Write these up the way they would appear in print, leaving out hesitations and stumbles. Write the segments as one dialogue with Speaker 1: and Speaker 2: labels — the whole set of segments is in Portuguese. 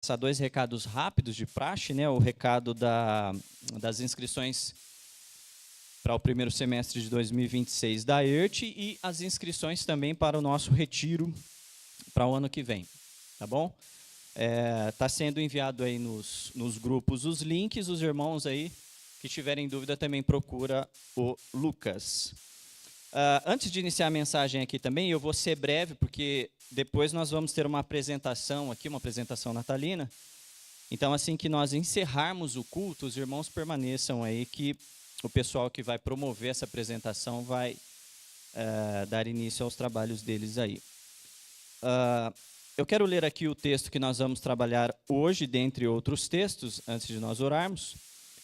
Speaker 1: Passar dois recados rápidos de praxe, né? O recado das inscrições para o primeiro semestre de 2026 da ERT e as inscrições também para o nosso retiro para o ano que vem, tá bom? Tá sendo enviado aí nos grupos os links, os irmãos aí que tiverem dúvida também procura o Lucas. Antes de iniciar a mensagem aqui também, eu vou ser breve, porque depois nós vamos ter uma apresentação aqui, uma apresentação natalina. Então, assim que nós encerrarmos o culto, os irmãos permaneçam aí, que o pessoal que vai promover essa apresentação vai dar início aos trabalhos deles aí. Eu quero ler aqui o texto que nós vamos trabalhar hoje, dentre outros textos, antes de nós orarmos.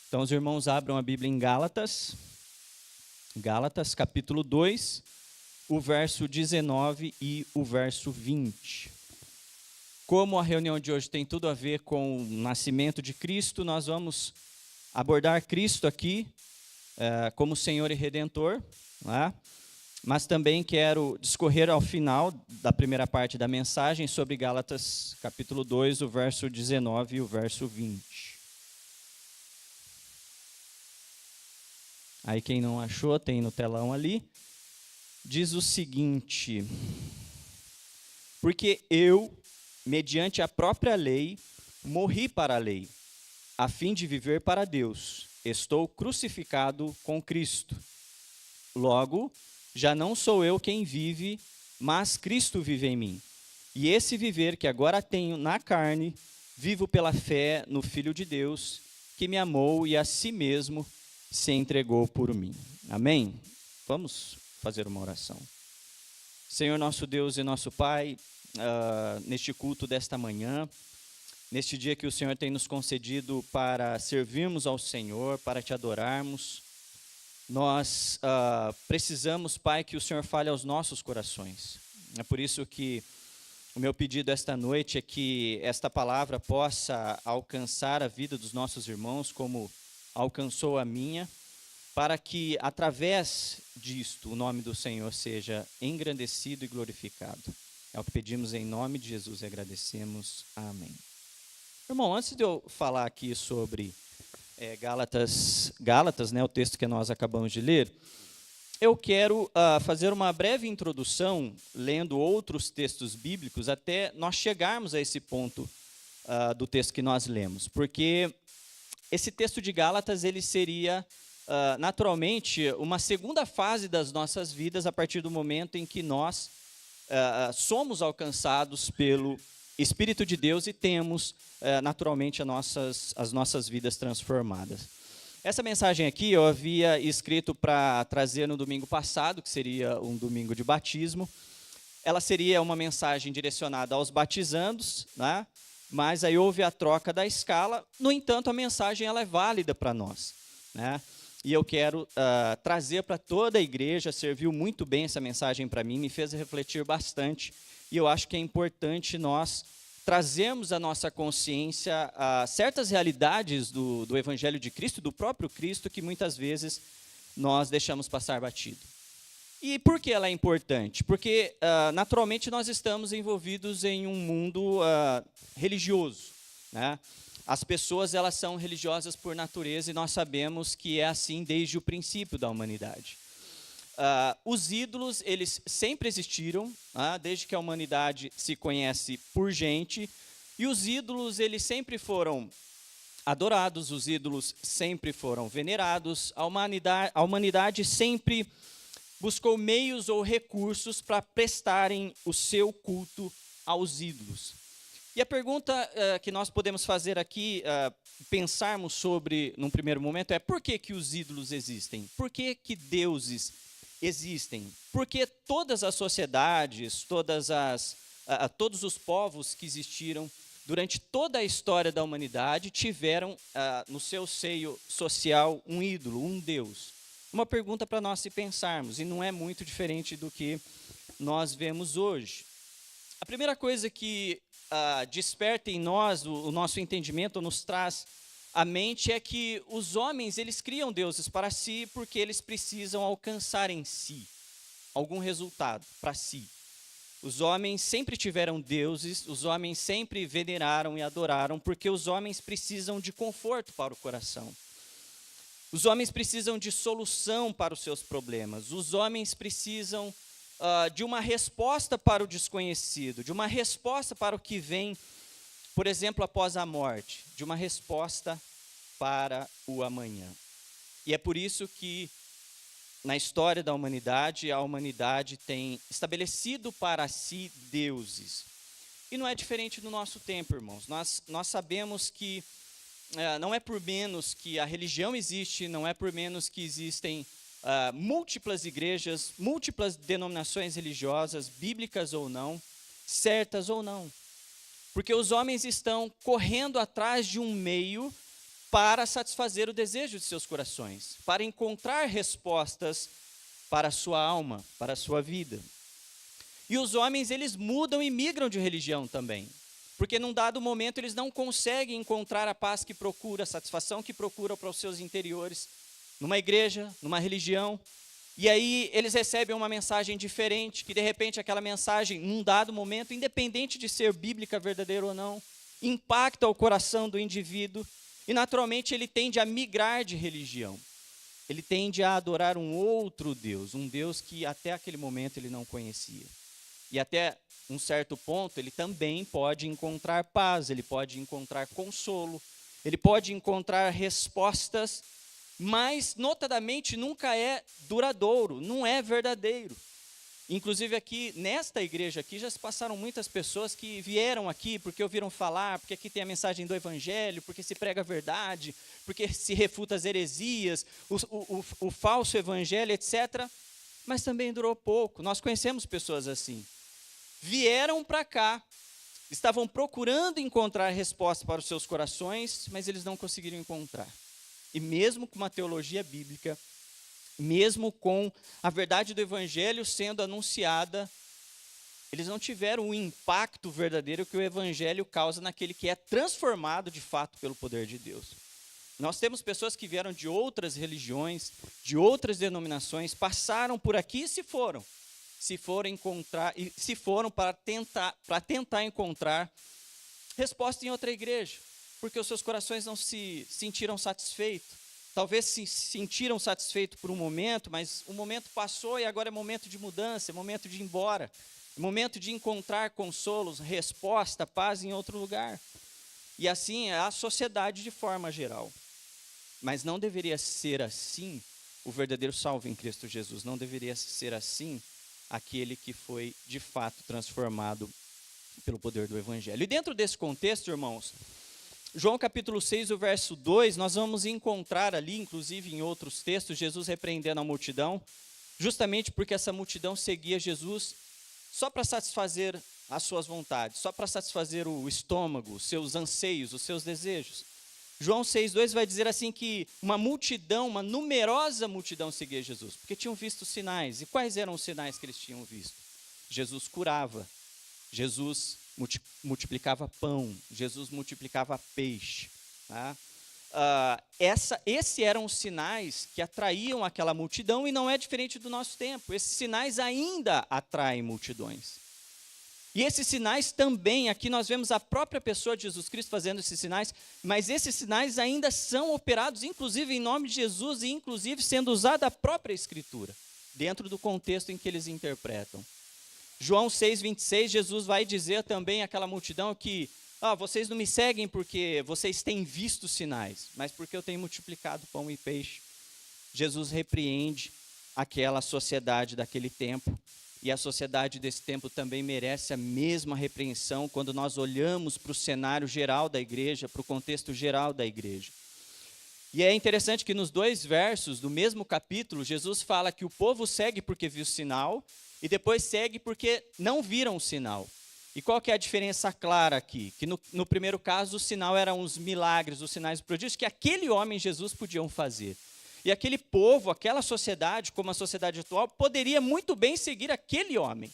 Speaker 1: Então, os irmãos abram a Bíblia em Gálatas, capítulo 2, o verso 19 e o verso 20. Como a reunião de hoje tem tudo a ver com o nascimento de Cristo, nós vamos abordar Cristo aqui como Senhor e Redentor, né? Mas também quero discorrer ao final da primeira parte da mensagem sobre Gálatas, capítulo 2, o verso 19 e o verso 20. Aí quem não achou, tem no telão ali. Diz o seguinte: porque eu, mediante a própria lei, morri para a lei, a fim de viver para Deus. Estou crucificado com Cristo. Logo, já não sou eu quem vive, mas Cristo vive em mim. E esse viver que agora tenho na carne, vivo pela fé no Filho de Deus, que me amou e a si mesmo se entregou por mim. Amém? Vamos fazer uma oração. Senhor nosso Deus e nosso Pai, neste culto desta manhã, neste dia que o Senhor tem nos concedido para servirmos ao Senhor, para te adorarmos, nós precisamos, Pai, que o Senhor fale aos nossos corações. É por isso que o meu pedido esta noite é que esta palavra possa alcançar a vida dos nossos irmãos, como alcançou a minha, para que, através disto, o nome do Senhor seja engrandecido e glorificado. É o que pedimos em nome de Jesus e agradecemos. Amém. Irmão, antes de eu falar aqui sobre Gálatas, né, o texto que nós acabamos de ler, eu quero fazer uma breve introdução, lendo outros textos bíblicos, até nós chegarmos a esse ponto do texto que nós lemos, porque esse texto de Gálatas, ele seria, naturalmente, uma segunda fase das nossas vidas, a partir do momento em que nós somos alcançados pelo Espírito de Deus e temos, naturalmente, as nossas vidas transformadas. Essa mensagem aqui eu havia escrito para trazer no domingo passado, que seria um domingo de batismo. Ela seria uma mensagem direcionada aos batizandos, né? Mas aí houve a troca da escala. No entanto, a mensagem ela é válida para nós, né? E eu quero trazer para toda a igreja. Serviu muito bem essa mensagem para mim, me fez refletir bastante. E eu acho que é importante nós trazermos à nossa consciência certas realidades do Evangelho de Cristo, do próprio Cristo, que muitas vezes nós deixamos passar batido. E por que ela é importante? Porque, naturalmente, nós estamos envolvidos em um mundo religioso, né? As pessoas, elas são religiosas por natureza e nós sabemos que é assim desde o princípio da humanidade. Os ídolos, eles sempre existiram, desde que a humanidade se conhece por gente, e os ídolos, eles sempre foram adorados, os ídolos sempre foram venerados, a humanidade sempre buscou meios ou recursos para prestarem o seu culto aos ídolos. E a pergunta que nós podemos fazer aqui, pensarmos sobre, num primeiro momento, é por que os ídolos existem? Por que deuses existem? Porque todas as sociedades, todos os povos que existiram durante toda a história da humanidade tiveram no seu seio social um ídolo, um deus. Uma pergunta para nós se pensarmos, e não é muito diferente do que nós vemos hoje. A primeira coisa que desperta em nós o nosso entendimento, nos traz à mente, é que os homens, eles criam deuses para si porque eles precisam alcançar em si algum resultado para si. Os homens sempre tiveram deuses, os homens sempre veneraram e adoraram, porque os homens precisam de conforto para o coração. Os homens precisam de solução para os seus problemas. Os homens precisam de uma resposta para o desconhecido, de uma resposta para o que vem, por exemplo, após a morte, de uma resposta para o amanhã. E é por isso que, na história da humanidade, a humanidade tem estabelecido para si deuses. E não é diferente do nosso tempo, irmãos. Nós sabemos que não é por menos que a religião existe, não é por menos que existem múltiplas igrejas, múltiplas denominações religiosas, bíblicas ou não, certas ou não. Porque os homens estão correndo atrás de um meio para satisfazer o desejo de seus corações, para encontrar respostas para a sua alma, para a sua vida. E os homens, eles mudam e migram de religião também, porque num dado momento eles não conseguem encontrar a paz que procura, a satisfação que procura para os seus interiores, numa igreja, numa religião, e aí eles recebem uma mensagem diferente, que de repente aquela mensagem, num dado momento, independente de ser bíblica, verdadeira ou não, impacta o coração do indivíduo, e naturalmente ele tende a migrar de religião. Ele tende a adorar um outro Deus, um Deus que até aquele momento ele não conhecia. E até um certo ponto ele também pode encontrar paz, ele pode encontrar consolo, ele pode encontrar respostas, mas notadamente nunca é duradouro, não é verdadeiro. Inclusive aqui, nesta igreja aqui, já se passaram muitas pessoas que vieram aqui porque ouviram falar, porque aqui tem a mensagem do evangelho, porque se prega a verdade, porque se refuta as heresias, o falso evangelho, etc. Mas também durou pouco. Nós conhecemos pessoas assim. Vieram para cá, estavam procurando encontrar resposta para os seus corações, mas eles não conseguiram encontrar. E mesmo com uma teologia bíblica, mesmo com a verdade do evangelho sendo anunciada, eles não tiveram o impacto verdadeiro que o evangelho causa naquele que é transformado de fato pelo poder de Deus. Nós temos pessoas que vieram de outras religiões, de outras denominações, passaram por aqui e se foram. Se foram para tentar encontrar resposta em outra igreja, porque os seus corações não se sentiram satisfeitos. Talvez se sentiram satisfeitos por um momento, mas o momento passou e agora é momento de mudança, é momento de ir embora, é momento de encontrar consolos, resposta, paz em outro lugar. E assim é a sociedade de forma geral. Mas não deveria ser assim o verdadeiro salvo em Cristo Jesus, não deveria ser assim aquele que foi de fato transformado pelo poder do evangelho. E dentro desse contexto, irmãos, João capítulo 6, o verso 2, nós vamos encontrar ali, inclusive em outros textos, Jesus repreendendo a multidão, justamente porque essa multidão seguia Jesus só para satisfazer as suas vontades, só para satisfazer o estômago, os seus anseios, os seus desejos. João 6, 2 vai dizer assim que uma multidão, uma numerosa multidão seguia Jesus, porque tinham visto sinais. E quais eram os sinais que eles tinham visto? Jesus curava, Jesus multiplicava pão, Jesus multiplicava peixe. Tá? Esses eram os sinais que atraíam aquela multidão e não é diferente do nosso tempo. Esses sinais ainda atraem multidões. E esses sinais também, aqui nós vemos a própria pessoa de Jesus Cristo fazendo esses sinais, mas esses sinais ainda são operados, inclusive em nome de Jesus e inclusive sendo usada a própria Escritura, dentro do contexto em que eles interpretam. João 6, 26, Jesus vai dizer também àquela multidão que vocês não me seguem porque vocês têm visto sinais, mas porque eu tenho multiplicado pão e peixe. Jesus repreende aquela sociedade daquele tempo, e a sociedade desse tempo também merece a mesma repreensão quando nós olhamos para o cenário geral da igreja, para o contexto geral da igreja. E é interessante que nos 2 versos do mesmo capítulo, Jesus fala que o povo segue porque viu sinal, e depois segue porque não viram o sinal. E qual que é a diferença clara aqui? Que no primeiro caso o sinal eram os milagres, os sinais e prodígios que aquele homem Jesus podiam fazer. E aquele povo, aquela sociedade, como a sociedade atual, poderia muito bem seguir aquele homem,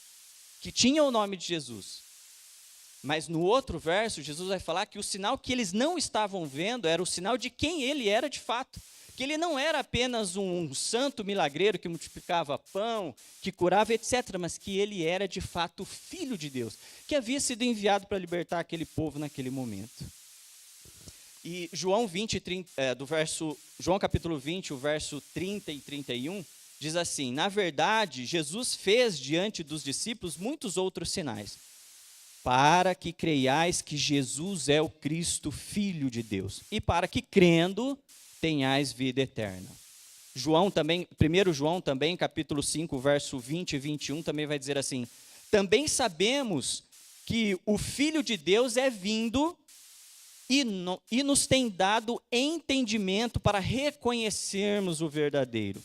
Speaker 1: que tinha o nome de Jesus. Mas no outro verso, Jesus vai falar que o sinal que eles não estavam vendo era o sinal de quem ele era de fato. que ele não era apenas um santo milagreiro que multiplicava pão, que curava, etc., mas que ele era de fato filho de Deus, que havia sido enviado para libertar aquele povo naquele momento. E João capítulo 20, o verso 30 e 31, diz assim: na verdade, Jesus fez diante dos discípulos muitos outros sinais, para que creiais que Jesus é o Cristo, Filho de Deus, e para que, crendo, tenhais vida eterna. 1 João também, capítulo 5, verso 20 e 21, também vai dizer assim: também sabemos que o Filho de Deus é vindo e nos tem dado entendimento para reconhecermos o verdadeiro.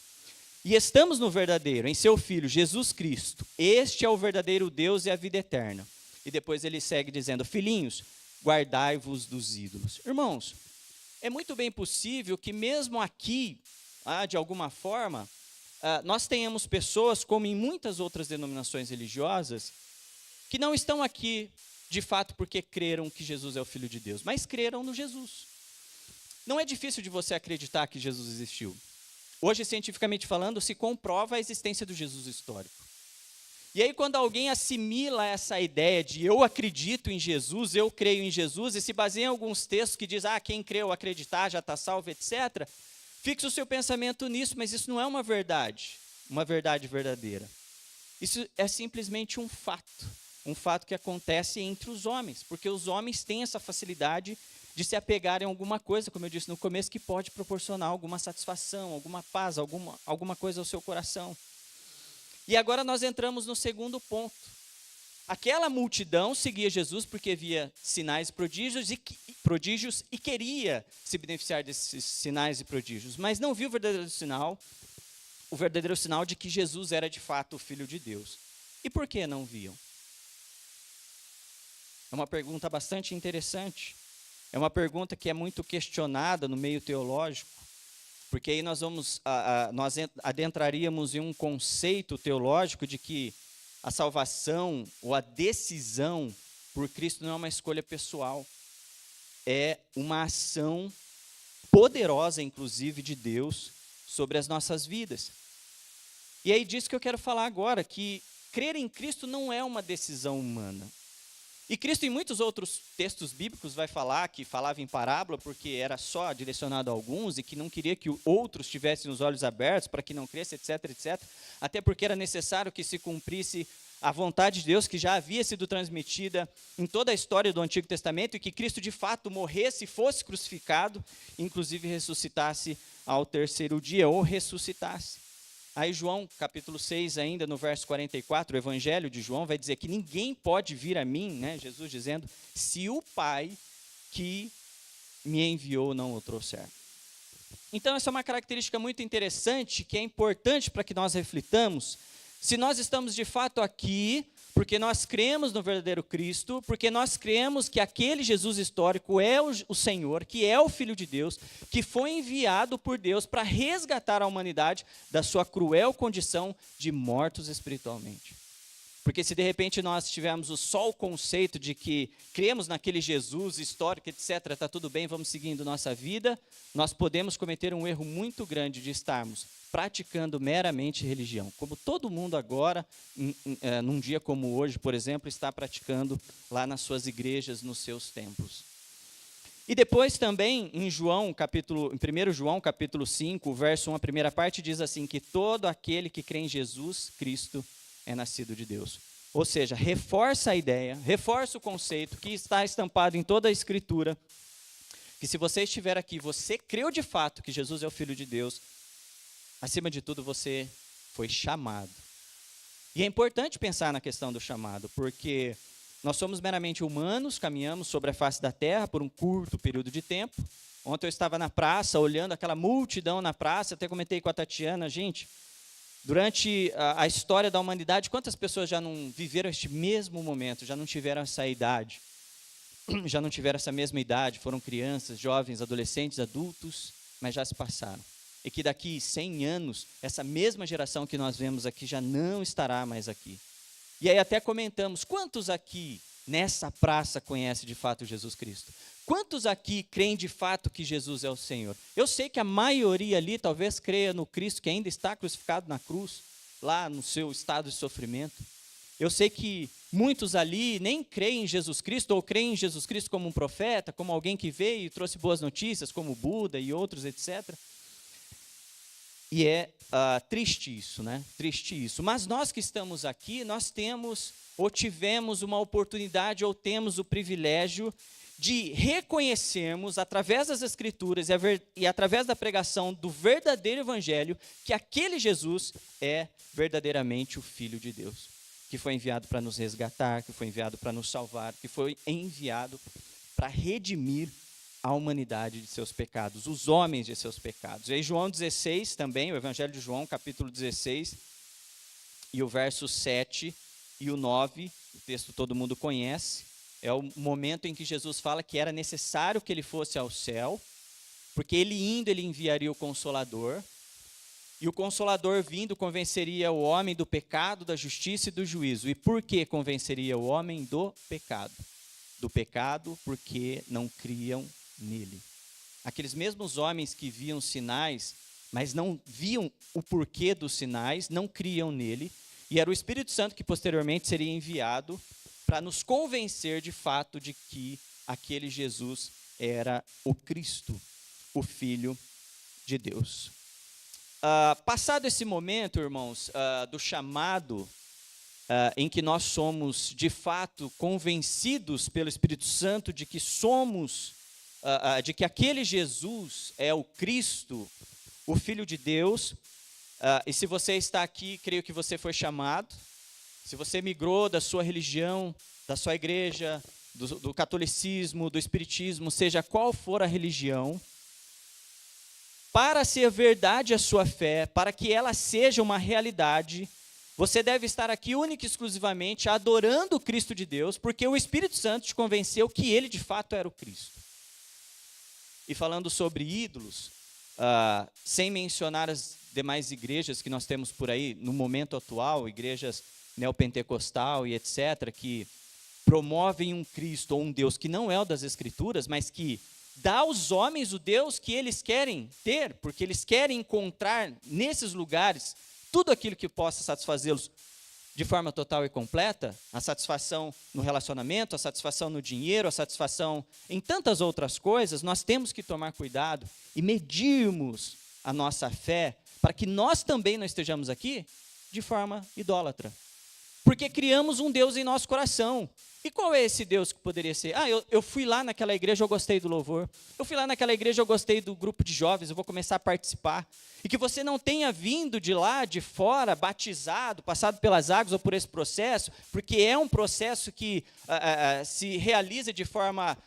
Speaker 1: E estamos no verdadeiro, em seu Filho, Jesus Cristo. Este é o verdadeiro Deus e a vida eterna. E depois ele segue dizendo: filhinhos, guardai-vos dos ídolos. Irmãos, é muito bem possível que mesmo aqui, de alguma forma, nós tenhamos pessoas, como em muitas outras denominações religiosas, que não estão aqui, de fato, porque creram que Jesus é o Filho de Deus, mas creram no Jesus. Não é difícil de você acreditar que Jesus existiu. Hoje, cientificamente falando, se comprova a existência do Jesus histórico. E aí, quando alguém assimila essa ideia de eu acredito em Jesus, eu creio em Jesus, e se baseia em alguns textos que diz, quem crê ou acreditar já está salvo, etc., fixa o seu pensamento nisso, mas isso não é uma verdade verdadeira. Isso é simplesmente um fato que acontece entre os homens, porque os homens têm essa facilidade de se apegarem a alguma coisa, como eu disse no começo, que pode proporcionar alguma satisfação, alguma paz, alguma coisa ao seu coração. E agora nós entramos no segundo ponto. Aquela multidão seguia Jesus porque via sinais e prodígios e queria se beneficiar desses sinais e prodígios, mas não viu o verdadeiro sinal de que Jesus era de fato o Filho de Deus. E por que não viam? É uma pergunta bastante interessante. É uma pergunta que é muito questionada no meio teológico, porque aí nós adentraríamos em um conceito teológico de que a salvação ou a decisão por Cristo não é uma escolha pessoal, é uma ação poderosa, inclusive, de Deus sobre as nossas vidas. E é disso que eu quero falar agora, que crer em Cristo não é uma decisão humana. E Cristo, em muitos outros textos bíblicos, vai falar que falava em parábola porque era só direcionado a alguns e que não queria que outros tivessem os olhos abertos para que não cresça, etc., etc., até porque era necessário que se cumprisse a vontade de Deus que já havia sido transmitida em toda a história do Antigo Testamento e que Cristo, de fato, morresse, fosse crucificado, inclusive ressuscitasse ao terceiro dia, ou ressuscitasse. Aí João, capítulo 6, ainda no verso 44, o Evangelho de João vai dizer que ninguém pode vir a mim, Jesus dizendo, se o Pai que me enviou não o trouxer. Então, essa é uma característica muito interessante, que é importante para que nós reflitamos, se nós estamos de fato aqui, porque nós cremos no verdadeiro Cristo, porque nós cremos que aquele Jesus histórico é o Senhor, que é o Filho de Deus, que foi enviado por Deus para resgatar a humanidade da sua cruel condição de mortos espiritualmente. Porque se de repente nós tivermos só o conceito de que cremos naquele Jesus histórico, etc., está tudo bem, vamos seguindo nossa vida, nós podemos cometer um erro muito grande de estarmos praticando meramente religião, como todo mundo agora, num dia como hoje, por exemplo, está praticando lá nas suas igrejas, nos seus templos. E depois também, em 1 João, capítulo 5, verso 1, a primeira parte diz assim, que todo aquele que crê em Jesus Cristo é nascido de Deus. Ou seja, reforça a ideia, reforça o conceito que está estampado em toda a Escritura, que se você estiver aqui, você creu de fato que Jesus é o Filho de Deus, acima de tudo, você foi chamado. E é importante pensar na questão do chamado, porque nós somos meramente humanos, caminhamos sobre a face da terra por um curto período de tempo. Ontem eu estava na praça, olhando aquela multidão na praça, até comentei com a Tatiana, gente, durante a história da humanidade, quantas pessoas já não viveram este mesmo momento, já não tiveram essa idade, já não tiveram essa mesma idade, foram crianças, jovens, adolescentes, adultos, mas já se passaram. E que daqui 100 anos, essa mesma geração que nós vemos aqui já não estará mais aqui. E aí até comentamos, quantos aqui nessa praça conhecem de fato Jesus Cristo? Quantos aqui creem de fato que Jesus é o Senhor? Eu sei que a maioria ali talvez creia no Cristo que ainda está crucificado na cruz, lá no seu estado de sofrimento. Eu sei que muitos ali nem creem em Jesus Cristo, ou creem em Jesus Cristo como um profeta, como alguém que veio e trouxe boas notícias, como Buda e outros, etc. E é triste isso, né? Triste isso. Mas nós que estamos aqui, nós temos ou tivemos uma oportunidade ou temos o privilégio de reconhecermos, através das Escrituras e através da pregação do verdadeiro Evangelho, que aquele Jesus é verdadeiramente o Filho de Deus, que foi enviado para nos resgatar, que foi enviado para nos salvar, que foi enviado para redimir a humanidade de seus pecados, os homens de seus pecados. E aí João 16 também, o Evangelho de João, capítulo 16, e o verso 7 e o 9, o texto todo mundo conhece, é o momento em que Jesus fala que era necessário que ele fosse ao céu, porque ele indo, ele enviaria o Consolador, e o Consolador vindo convenceria o homem do pecado, da justiça e do juízo. E por que convenceria o homem do pecado? Do pecado porque não criam nele. Aqueles mesmos homens que viam sinais, mas não viam o porquê dos sinais, não criam nele, e era o Espírito Santo que posteriormente seria enviado para nos convencer de fato de que aquele Jesus era o Cristo, o Filho de Deus. Passado esse momento, irmãos, do chamado, em que nós somos de fato convencidos pelo Espírito Santo de que somos, de que aquele Jesus é o Cristo, o Filho de Deus, e se você está aqui, creio que você foi chamado. Se você migrou da sua religião, da sua igreja, do catolicismo, do espiritismo, seja qual for a religião, para ser verdade a sua fé, para que ela seja uma realidade, você deve estar aqui única e exclusivamente adorando o Cristo de Deus, porque o Espírito Santo te convenceu que ele de fato era o Cristo. E falando sobre ídolos, sem mencionar as demais igrejas que nós temos por aí no momento atual, igrejas neopentecostal e etc., que promovem um Cristo ou um Deus que não é o das Escrituras, mas que dá aos homens o Deus que eles querem ter, porque eles querem encontrar nesses lugares tudo aquilo que possa satisfazê-los de forma total e completa, a satisfação no relacionamento, a satisfação no dinheiro, a satisfação em tantas outras coisas. Nós temos que tomar cuidado e medirmos a nossa fé para que nós também não estejamos aqui de forma idólatra. Porque criamos um Deus em nosso coração. E qual é esse Deus que poderia ser? Eu fui lá naquela igreja, eu gostei do louvor. Eu fui lá naquela igreja, eu gostei do grupo de jovens, eu vou começar a participar. E que você não tenha vindo de lá, de fora, batizado, passado pelas águas ou por esse processo, porque é um processo que se realiza de forma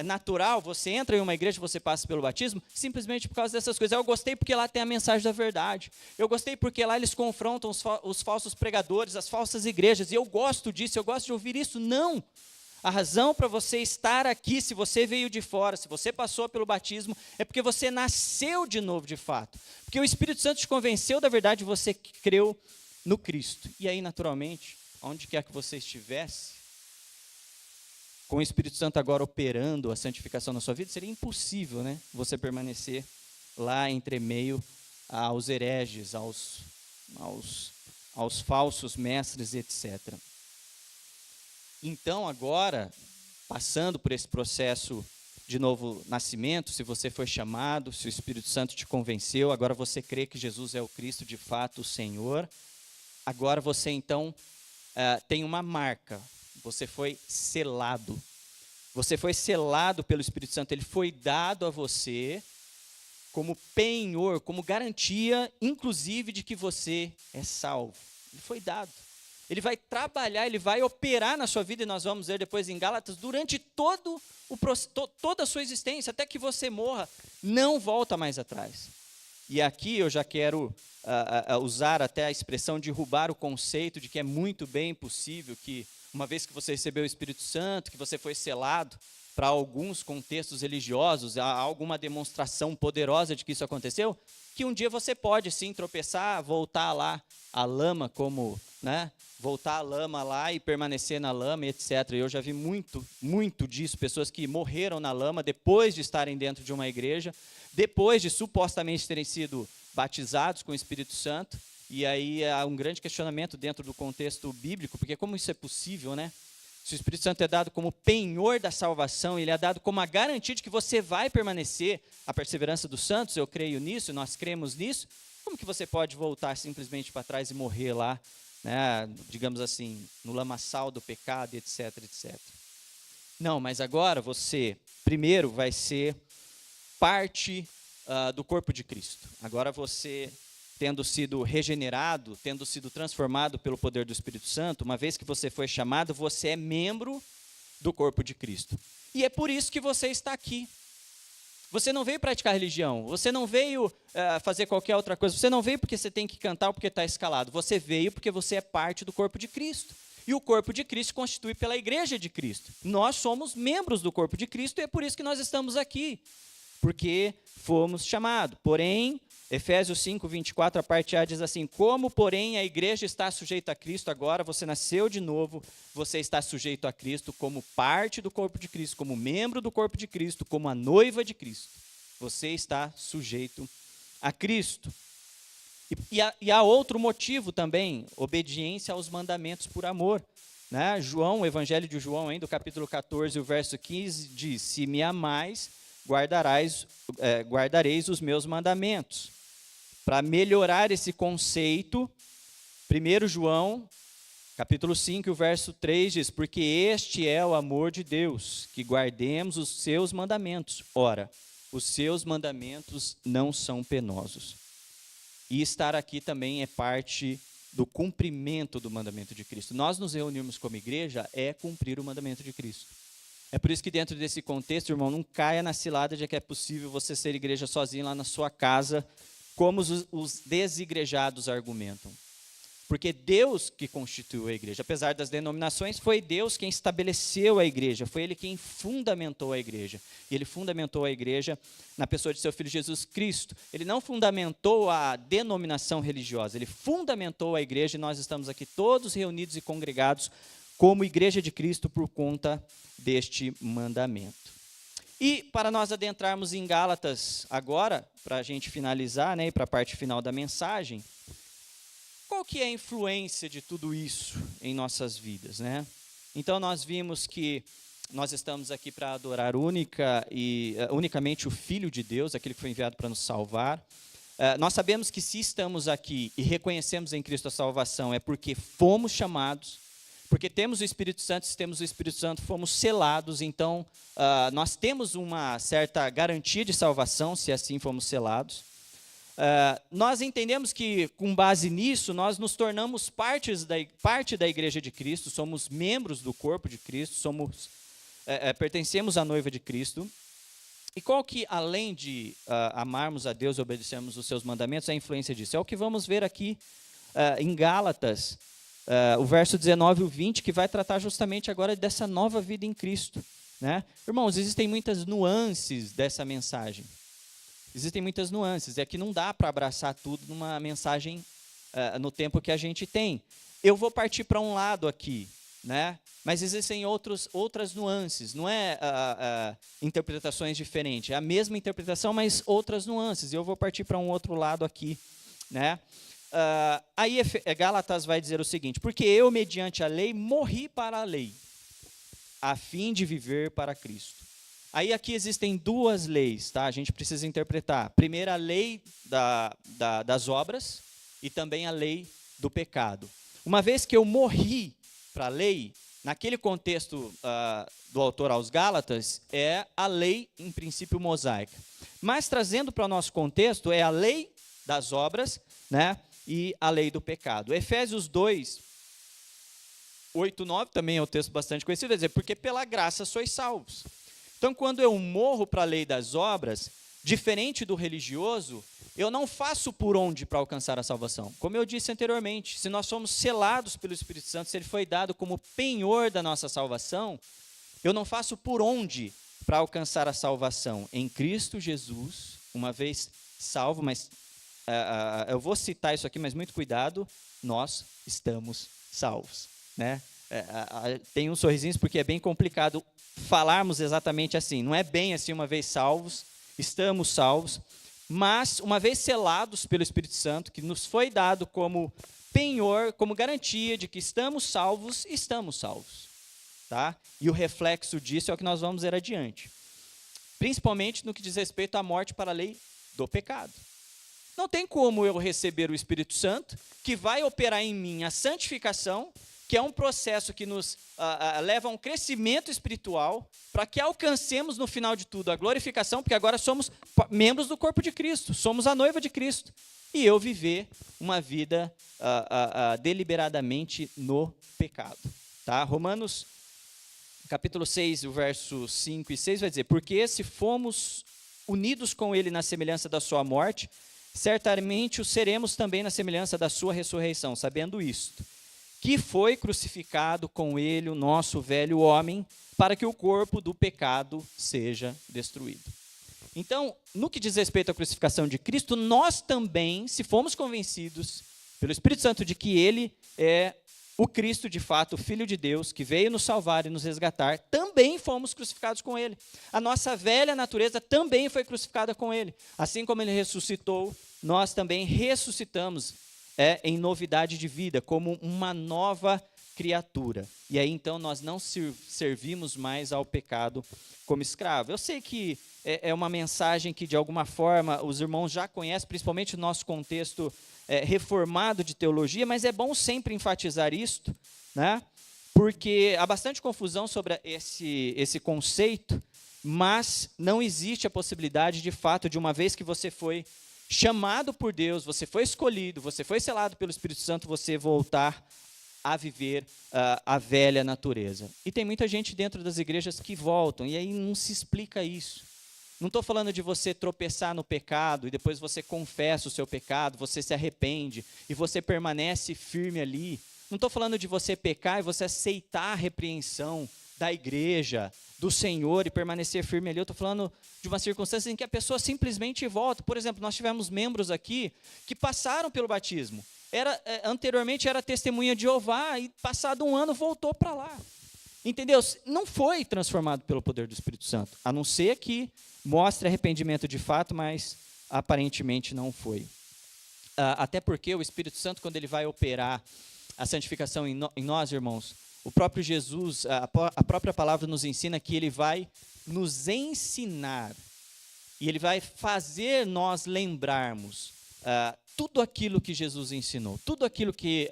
Speaker 1: natural. Você entra em uma igreja, você passa pelo batismo, simplesmente por causa dessas coisas. Eu gostei porque lá tem a mensagem da verdade. Eu gostei porque lá eles confrontam os falsos pregadores, as falsas igrejas. E eu gosto disso, eu gosto de ouvir isso. Não! A razão para você estar aqui, se você veio de fora, se você passou pelo batismo, é porque você nasceu de novo de fato. Porque o Espírito Santo te convenceu da verdade e você creu no Cristo. E aí, naturalmente, onde quer que você estivesse, com o Espírito Santo agora operando a santificação na sua vida, seria impossível, né, você permanecer lá entre meio aos hereges, aos falsos mestres, etc. Então, agora, passando por esse processo de novo nascimento, se você foi chamado, se o Espírito Santo te convenceu, agora você crê que Jesus é o Cristo, de fato, o Senhor, agora você, então, tem uma marca, você foi selado. Você foi selado pelo Espírito Santo, ele foi dado a você como penhor, como garantia, inclusive, de que você é salvo. Ele foi dado. Ele vai trabalhar, ele vai operar na sua vida, e nós vamos ver depois em Gálatas, durante toda a sua existência, até que você morra, não volta mais atrás. E aqui eu já quero usar até a expressão derrubar o conceito de que é muito bem possível que, uma vez que você recebeu o Espírito Santo, que você foi selado, para alguns contextos religiosos, há alguma demonstração poderosa de que isso aconteceu, que um dia você pode sim tropeçar, voltar lá à lama, como, né, voltar à lama lá e permanecer na lama, etc. Eu já vi muito disso, pessoas que morreram na lama depois de estarem dentro de uma igreja, depois de supostamente terem sido batizados com o Espírito Santo, e aí há um grande questionamento dentro do contexto bíblico, porque como isso é possível, né? Se o Espírito Santo é dado como penhor da salvação, ele é dado como a garantia de que você vai permanecer, a perseverança dos santos, eu creio nisso, nós cremos nisso, como que você pode voltar simplesmente para trás e morrer lá, né, digamos assim, no lamaçal do pecado, etc, etc. Não, mas agora você, primeiro, vai ser parte do corpo de Cristo. Agora você, tendo sido regenerado, tendo sido transformado pelo poder do Espírito Santo, uma vez que você foi chamado, você é membro do corpo de Cristo. E é por isso que você está aqui. Você não veio praticar religião, você não veio fazer qualquer outra coisa, você não veio porque você tem que cantar ou porque está escalado, você veio porque você é parte do corpo de Cristo. E o corpo de Cristo se constitui pela igreja de Cristo. Nós somos membros do corpo de Cristo e é por isso que nós estamos aqui, porque fomos chamados. Porém, Efésios 5, 24, a parte A diz assim: como, porém, a igreja está sujeita a Cristo, agora você nasceu de novo, você está sujeito a Cristo como parte do corpo de Cristo, como membro do corpo de Cristo, como a noiva de Cristo. Você está sujeito a Cristo. E há outro motivo também, obediência aos mandamentos por amor. Né? João, o Evangelho de João, do capítulo 14, o verso 15, diz: se me amais, guardareis os meus mandamentos. Para melhorar esse conceito, 1 João, capítulo 5, o verso 3 diz: porque este é o amor de Deus, que guardemos os seus mandamentos. Ora, os seus mandamentos não são penosos. E estar aqui também é parte do cumprimento do mandamento de Cristo. Nós nos reunirmos como igreja é cumprir o mandamento de Cristo. É por isso que dentro desse contexto, irmão, não caia na cilada de que é possível você ser igreja sozinho lá na sua casa, como os desigrejados argumentam. Porque Deus que constituiu a igreja, apesar das denominações, foi Deus quem estabeleceu a igreja, foi Ele quem fundamentou a igreja. E Ele fundamentou a igreja na pessoa de seu Filho Jesus Cristo. Ele não fundamentou a denominação religiosa, Ele fundamentou a igreja e nós estamos aqui todos reunidos e congregados como igreja de Cristo por conta deste mandamento. E para nós adentrarmos em Gálatas agora, para a gente finalizar, né, e para a parte final da mensagem, qual que é a influência de tudo isso em nossas vidas, né? Então nós vimos que nós estamos aqui para adorar unicamente o Filho de Deus, aquele que foi enviado para nos salvar. Nós sabemos que se estamos aqui e reconhecemos em Cristo a salvação é porque fomos chamados, porque temos o Espírito Santo, se temos o Espírito Santo, fomos selados, então nós temos uma certa garantia de salvação, se assim fomos selados. Nós entendemos que, com base nisso, nós nos tornamos parte da Igreja de Cristo, somos membros do corpo de Cristo, pertencemos à noiva de Cristo. E qual que, além de amarmos a Deus e obedecermos os seus mandamentos, é a influência disso? É o que vamos ver aqui em Gálatas, o verso 19 e o 20, que vai tratar justamente agora dessa nova vida em Cristo. Né? Irmãos, existem muitas nuances dessa mensagem. Existem muitas nuances, é que não dá para abraçar tudo numa mensagem no tempo que a gente tem. Eu vou partir para um lado aqui, né? Mas existem outras nuances, não é interpretações diferentes, é a mesma interpretação, mas outras nuances, e eu vou partir para um outro lado aqui. Né? Aí Gálatas vai dizer o seguinte: porque eu, mediante a lei, morri para a lei, a fim de viver para Cristo. Aí aqui existem duas leis, tá? A gente precisa interpretar. Primeiro, a lei das obras e também a lei do pecado. Uma vez que eu morri para a lei, naquele contexto do autor aos Gálatas, é a lei, em princípio, mosaica. Mas, trazendo para o nosso contexto, é a lei das obras, né? E a lei do pecado. Efésios 2, 8, 9, também é um texto bastante conhecido, vai dizer: porque pela graça sois salvos. Então, quando eu morro para a lei das obras, diferente do religioso, eu não faço por onde para alcançar a salvação. Como eu disse anteriormente, se nós somos selados pelo Espírito Santo, se ele foi dado como penhor da nossa salvação, eu não faço por onde para alcançar a salvação em Cristo Jesus, uma vez salvo, mas eu vou citar isso aqui, mas muito cuidado, nós estamos salvos, né? Tem uns sorrisinhos porque é bem complicado falarmos exatamente assim, não é bem assim, uma vez salvos, estamos salvos, mas uma vez selados pelo Espírito Santo, que nos foi dado como penhor, como garantia de que estamos salvos, tá? E o reflexo disso é o que nós vamos ver adiante, principalmente no que diz respeito à morte para a lei do pecado. Não tem como eu receber o Espírito Santo, que vai operar em mim a santificação, que é um processo que nos leva a um crescimento espiritual, para que alcancemos no final de tudo a glorificação, porque agora somos membros do corpo de Cristo, somos a noiva de Cristo, e eu viver uma vida deliberadamente no pecado. Tá? Romanos, capítulo 6, o verso 5 e 6 vai dizer, porque se fomos unidos com ele na semelhança da sua morte, certamente o seremos também na semelhança da sua ressurreição, sabendo isto, que foi crucificado com ele o nosso velho homem, para que o corpo do pecado seja destruído. Então, no que diz respeito à crucificação de Cristo, nós também, se fomos convencidos pelo Espírito Santo de que ele é o Cristo, de fato, o Filho de Deus, que veio nos salvar e nos resgatar, também fomos crucificados com ele. A nossa velha natureza também foi crucificada com ele. Assim como ele ressuscitou, nós também ressuscitamos em novidade de vida, como uma nova criatura. E aí, então, nós não servimos mais ao pecado como escravo. Eu sei que é uma mensagem que, de alguma forma, os irmãos já conhecem, principalmente no nosso contexto reformado de teologia, mas é bom sempre enfatizar isto, né? Porque há bastante confusão sobre esse conceito, mas não existe a possibilidade, de fato, de uma vez que você foi chamado por Deus, você foi escolhido, você foi selado pelo Espírito Santo, você voltar a viver a velha natureza. E tem muita gente dentro das igrejas que voltam, e aí não se explica isso. Não estou falando de você tropeçar no pecado, e depois você confessa o seu pecado, você se arrepende, e você permanece firme ali. Não estou falando de você pecar e você aceitar a repreensão da igreja, do Senhor, e permanecer firme ali. Eu estou falando de uma circunstância em que a pessoa simplesmente volta. Por exemplo, nós tivemos membros aqui que passaram pelo batismo. Anteriormente era testemunha de Jeová, e passado um ano voltou para lá. Entendeu? Não foi transformado pelo poder do Espírito Santo, a não ser que mostre arrependimento de fato, mas aparentemente não foi. Até porque o Espírito Santo, quando ele vai operar a santificação em nós, irmãos, o próprio Jesus, a própria palavra nos ensina que ele vai nos ensinar, e ele vai fazer nós lembrarmos tudo aquilo que Jesus ensinou, tudo aquilo que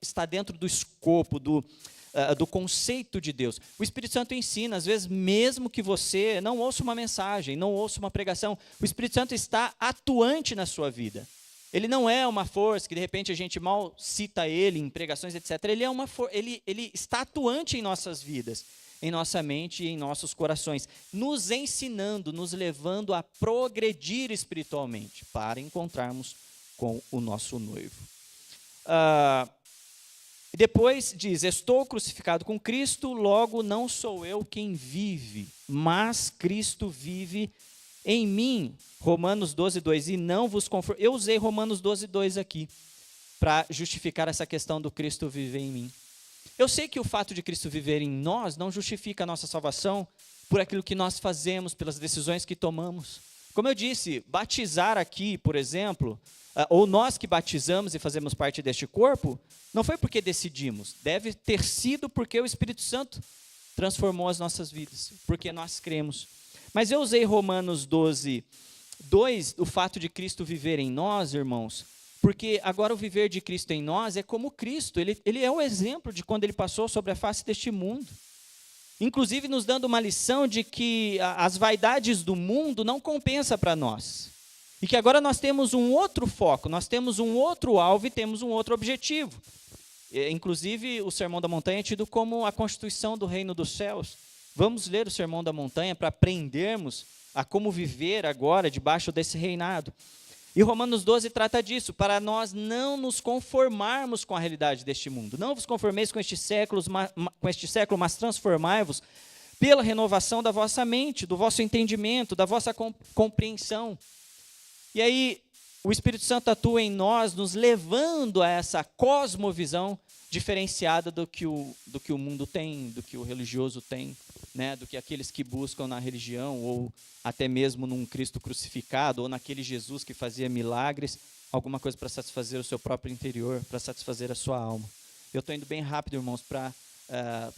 Speaker 1: está dentro do escopo, do conceito de Deus. O Espírito Santo ensina, às vezes, mesmo que você não ouça uma mensagem, não ouça uma pregação, o Espírito Santo está atuante na sua vida. Ele não é uma força que, de repente, a gente mal cita ele em pregações, etc. Ele está atuante em nossas vidas, em nossa mente e em nossos corações, nos ensinando, nos levando a progredir espiritualmente, para encontrarmos com o nosso noivo. Depois diz, estou crucificado com Cristo, logo não sou eu quem vive, mas Cristo vive em mim. Romanos 12, 2, e não vos conforme. Eu usei Romanos 12, 2 aqui, para justificar essa questão do Cristo viver em mim. Eu sei que o fato de Cristo viver em nós não justifica a nossa salvação por aquilo que nós fazemos, pelas decisões que tomamos. Como eu disse, batizar aqui, por exemplo, ou nós que batizamos e fazemos parte deste corpo, não foi porque decidimos, deve ter sido porque o Espírito Santo transformou as nossas vidas, porque nós cremos. Mas eu usei Romanos 12, 2, o fato de Cristo viver em nós, irmãos, porque agora o viver de Cristo em nós é como Cristo, ele é o exemplo de quando ele passou sobre a face deste mundo. Inclusive nos dando uma lição de que as vaidades do mundo não compensam para nós. E que agora nós temos um outro foco, nós temos um outro alvo e temos um outro objetivo. Inclusive o Sermão da Montanha é tido como a constituição do reino dos céus. Vamos ler o Sermão da Montanha para aprendermos a como viver agora debaixo desse reinado. E Romanos 12 trata disso, para nós não nos conformarmos com a realidade deste mundo. Não vos conformeis com este século, mas transformai-vos pela renovação da vossa mente, do vosso entendimento, da vossa compreensão. E aí, o Espírito Santo atua em nós, nos levando a essa cosmovisão diferenciada do que o mundo tem, do que o religioso tem, né? Do que aqueles que buscam na religião, ou até mesmo num Cristo crucificado, ou naquele Jesus que fazia milagres, alguma coisa para satisfazer o seu próprio interior, para satisfazer a sua alma. Eu estou indo bem rápido, irmãos, para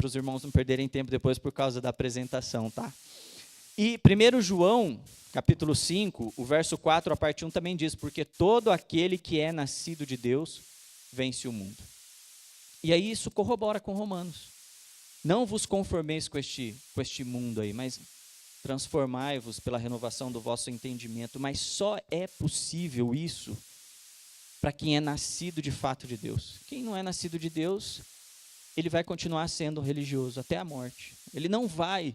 Speaker 1: os irmãos não perderem tempo depois por causa da apresentação, tá? E 1 João, capítulo 5, o verso 4, a parte 1 também diz, porque todo aquele que é nascido de Deus vence o mundo. E aí isso corrobora com Romanos. Não vos conformeis com este mundo aí, mas transformai-vos pela renovação do vosso entendimento. Mas só é possível isso para quem é nascido de fato de Deus. Quem não é nascido de Deus, ele vai continuar sendo religioso até a morte. Ele não vai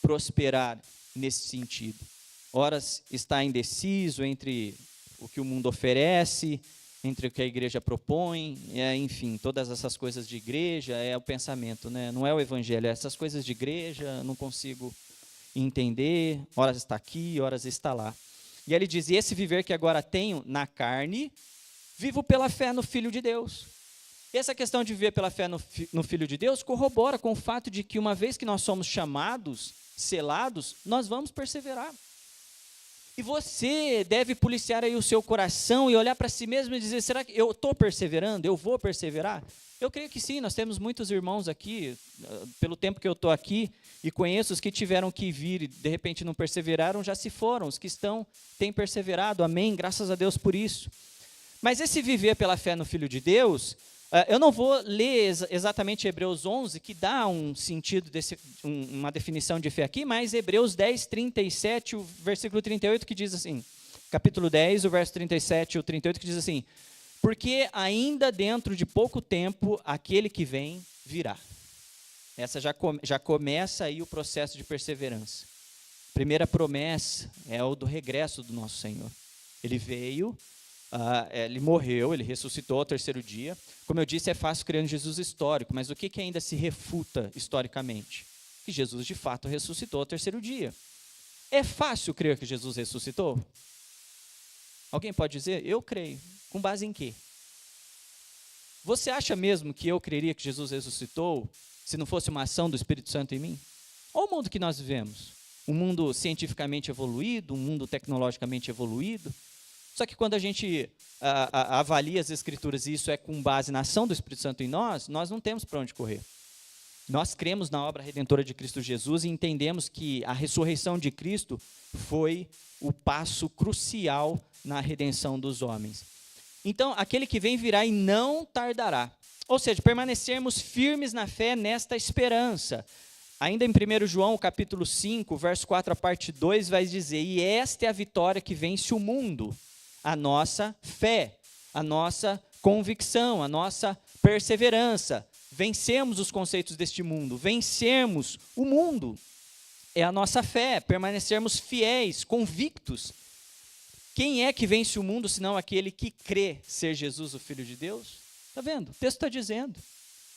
Speaker 1: prosperar nesse sentido. Horas está indeciso entre o que o mundo oferece, entre o que a igreja propõe, enfim, todas essas coisas de igreja, é o pensamento, né? Não é o evangelho, é essas coisas de igreja, não consigo entender, horas está aqui, horas está lá. E ele diz, e esse viver que agora tenho na carne, vivo pela fé no Filho de Deus. E essa questão de viver pela fé no Filho de Deus corrobora com o fato de que uma vez que nós somos chamados, selados, nós vamos perseverar. E você deve policiar aí o seu coração e olhar para si mesmo e dizer, será que eu estou perseverando? Eu vou perseverar? Eu creio que sim, nós temos muitos irmãos aqui, pelo tempo que eu estou aqui, e conheço os que tiveram que vir e de repente não perseveraram, já se foram. Os que têm perseverado, amém, graças a Deus por isso. Mas esse viver pela fé no Filho de Deus, eu não vou ler exatamente Hebreus 11, que dá um sentido, uma definição de fé aqui, mas Hebreus 10, 37, o versículo 38, que diz assim, capítulo 10, o verso 37 e o 38, que diz assim, porque ainda dentro de pouco tempo, aquele que vem virá. Essa já começa aí o processo de perseverança. Primeira promessa é o do regresso do nosso Senhor. Ele veio, ele morreu, ele ressuscitou ao terceiro dia. Como eu disse, é fácil crer em Jesus histórico, mas o que ainda se refuta historicamente? Que Jesus de fato ressuscitou ao terceiro dia. É fácil crer que Jesus ressuscitou? Alguém pode dizer? Eu creio. Com base em quê? Você acha mesmo que eu creria que Jesus ressuscitou se não fosse uma ação do Espírito Santo em mim? Olha o mundo que nós vivemos. Um mundo cientificamente evoluído, um mundo tecnologicamente evoluído. Só que quando a gente avalia as Escrituras e isso é com base na ação do Espírito Santo em nós não temos para onde correr. Nós cremos na obra redentora de Cristo Jesus e entendemos que a ressurreição de Cristo foi o passo crucial na redenção dos homens. Então, aquele que vem virá e não tardará. Ou seja, permanecermos firmes na fé nesta esperança. Ainda em 1 João, capítulo 5, verso 4, a parte 2, vai dizer, e esta é a vitória que vence o mundo, a nossa fé, a nossa convicção, a nossa perseverança. Vencemos os conceitos deste mundo, vencemos o mundo. É a nossa fé, permanecermos fiéis, convictos. Quem é que vence o mundo, senão aquele que crê ser Jesus, o Filho de Deus? Está vendo? O texto está dizendo.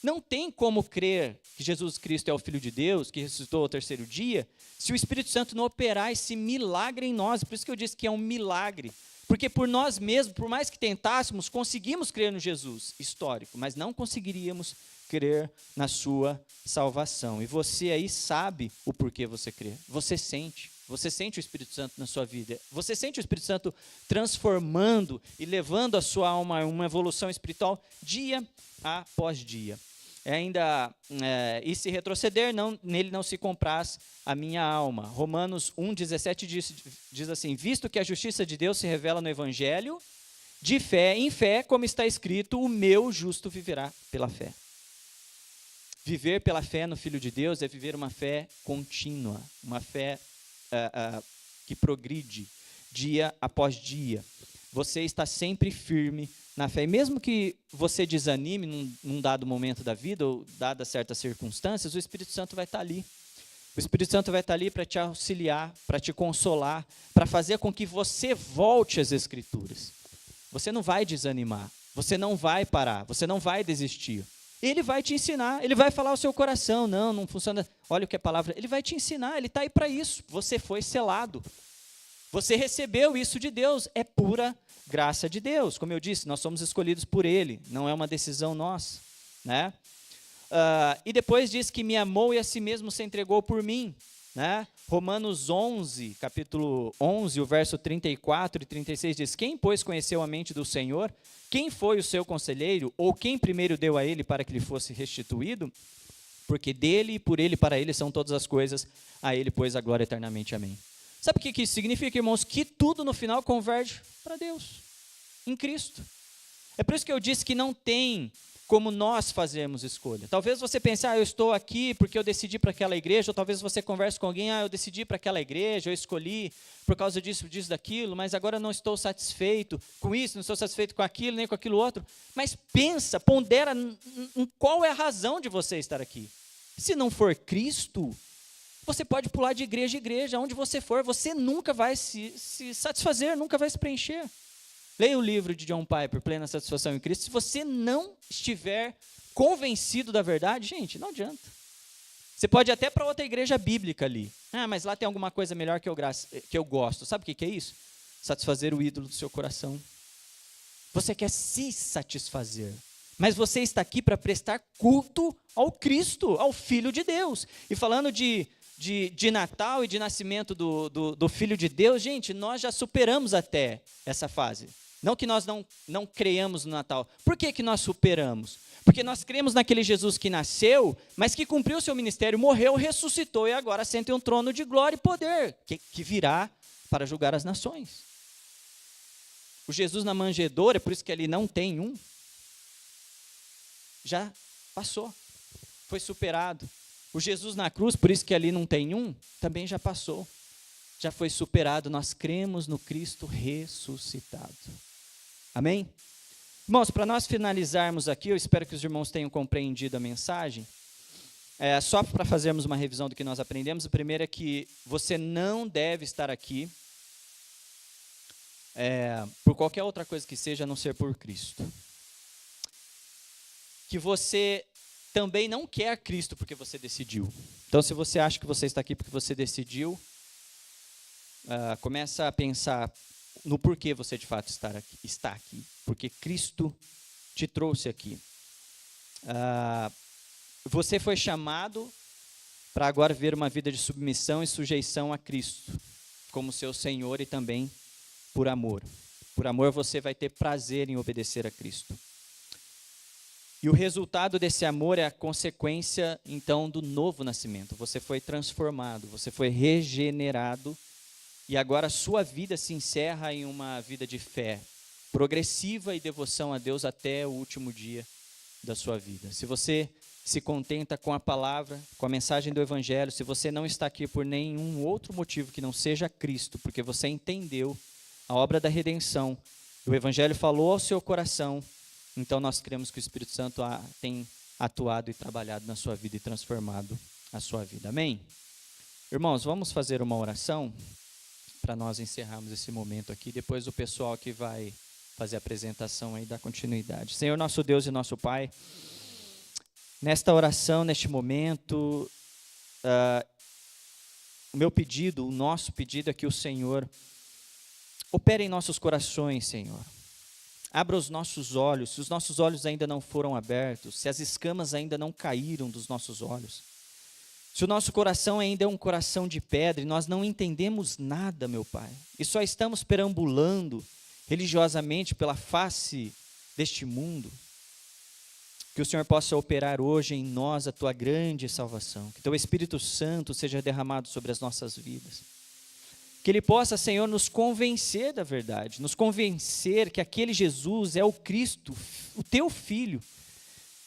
Speaker 1: Não tem como crer que Jesus Cristo é o Filho de Deus, que ressuscitou ao terceiro dia, se o Espírito Santo não operar esse milagre em nós. Por isso que eu disse que é um milagre. Porque por nós mesmos, por mais que tentássemos, conseguimos crer no Jesus histórico, mas não conseguiríamos crer na sua salvação. E você aí sabe o porquê você crê. Você sente o Espírito Santo na sua vida. Você sente o Espírito Santo transformando e levando a sua alma a uma evolução espiritual dia após dia. E se retroceder, nele não se compraz a minha alma. Romanos 1,17 diz assim, visto que a justiça de Deus se revela no Evangelho, de fé em fé, como está escrito, o meu justo viverá pela fé. Viver pela fé no Filho de Deus é viver uma fé contínua, uma fé que progride dia após dia. Você está sempre firme na fé. E mesmo que você desanime num dado momento da vida, ou dadas certas circunstâncias, o Espírito Santo vai estar ali. O Espírito Santo vai estar ali para te auxiliar, para te consolar, para fazer com que você volte às Escrituras. Você não vai desanimar, você não vai parar, você não vai desistir. Ele vai te ensinar, ele vai falar ao seu coração, não funciona, olha o que é palavra, ele vai te ensinar, ele está aí para isso, você foi selado, você recebeu isso de Deus, é pura graça de Deus, como eu disse, nós somos escolhidos por Ele, não é uma decisão nossa, né? E depois diz que me amou e a si mesmo se entregou por mim, né? Romanos 11, capítulo 11, o verso 34 e 36 diz, quem, pois, conheceu a mente do Senhor? Quem foi o seu conselheiro? Ou quem primeiro deu a ele para que lhe fosse restituído? Porque dele, e por ele, e para ele são todas as coisas, a ele, pois, a glória eternamente. Amém. Sabe o que isso significa, irmãos? Que tudo no final converge para Deus, em Cristo. É por isso que eu disse que não tem como nós fazermos escolha. Talvez você pense, eu estou aqui porque eu decidi para aquela igreja, ou talvez você converse com alguém, eu decidi para aquela igreja, eu escolhi por causa disso, daquilo, mas agora não estou satisfeito com isso, não estou satisfeito com aquilo, nem com aquilo outro. Mas pensa, pondera em qual é a razão de você estar aqui. Se não for Cristo, você pode pular de igreja em igreja, onde você for, você nunca vai se satisfazer, nunca vai se preencher. Leia o livro de John Piper, Plena Satisfação em Cristo. Se você não estiver convencido da verdade, gente, não adianta. Você pode ir até para outra igreja bíblica ali. Mas lá tem alguma coisa melhor que eu gosto. Sabe o que é isso? Satisfazer o ídolo do seu coração. Você quer se satisfazer. Mas você está aqui para prestar culto ao Cristo, ao Filho de Deus. E falando de Natal e de nascimento do Filho de Deus, gente, nós já superamos até essa fase. Não que nós não creiamos no Natal. Por que nós superamos? Porque nós cremos naquele Jesus que nasceu, mas que cumpriu o seu ministério, morreu, ressuscitou e agora senta em um trono de glória e poder, que virá para julgar as nações. O Jesus na manjedoura, por isso que ali não tem um, já passou, foi superado. O Jesus na cruz, por isso que ali não tem um, também já passou, já foi superado. Nós cremos no Cristo ressuscitado. Amém? Irmãos, para nós finalizarmos aqui, eu espero que os irmãos tenham compreendido a mensagem. Só para fazermos uma revisão do que nós aprendemos, o primeiro é que você não deve estar aqui por qualquer outra coisa que seja, a não ser por Cristo. Que você também não quer Cristo porque você decidiu. Então, se você acha que você está aqui porque você decidiu, começa a pensar no porquê você de fato está aqui. Porque Cristo te trouxe aqui. Você foi chamado para agora viver uma vida de submissão e sujeição a Cristo, como seu Senhor e também por amor. Por amor você vai ter prazer em obedecer a Cristo. E o resultado desse amor é a consequência, então, do novo nascimento. Você foi transformado, você foi regenerado, e agora a sua vida se encerra em uma vida de fé progressiva e devoção a Deus até o último dia da sua vida. Se você se contenta com a palavra, com a mensagem do Evangelho, se você não está aqui por nenhum outro motivo que não seja Cristo, porque você entendeu a obra da redenção, o Evangelho falou ao seu coração, então nós cremos que o Espírito Santo tem atuado e trabalhado na sua vida e transformado a sua vida. Amém? Irmãos, vamos fazer uma oração para nós encerrarmos esse momento aqui. Depois o pessoal que vai fazer a apresentação aí dá continuidade. Senhor, nosso Deus e nosso Pai, nesta oração, neste momento, o meu pedido, o nosso pedido é que o Senhor opere em nossos corações, Senhor. Abra os nossos olhos, se os nossos olhos ainda não foram abertos, se as escamas ainda não caíram dos nossos olhos, se o nosso coração ainda é um coração de pedra e nós não entendemos nada, meu Pai, e só estamos perambulando religiosamente pela face deste mundo, que o Senhor possa operar hoje em nós a Tua grande salvação, que Teu Espírito Santo seja derramado sobre as nossas vidas. Que Ele possa, Senhor, nos convencer da verdade, nos convencer que aquele Jesus é o Cristo, o Teu Filho,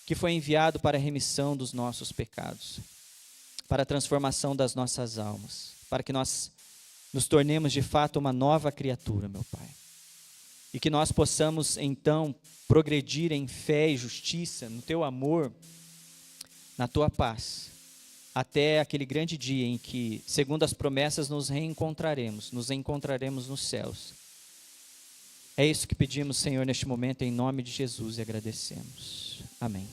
Speaker 1: que foi enviado para a remissão dos nossos pecados, para a transformação das nossas almas, para que nós nos tornemos de fato uma nova criatura, meu Pai. E que nós possamos, então, progredir em fé e justiça, no Teu amor, na Tua paz, até aquele grande dia em que, segundo as promessas, nos encontraremos nos céus. É isso que pedimos, Senhor, neste momento, em nome de Jesus, e agradecemos. Amém.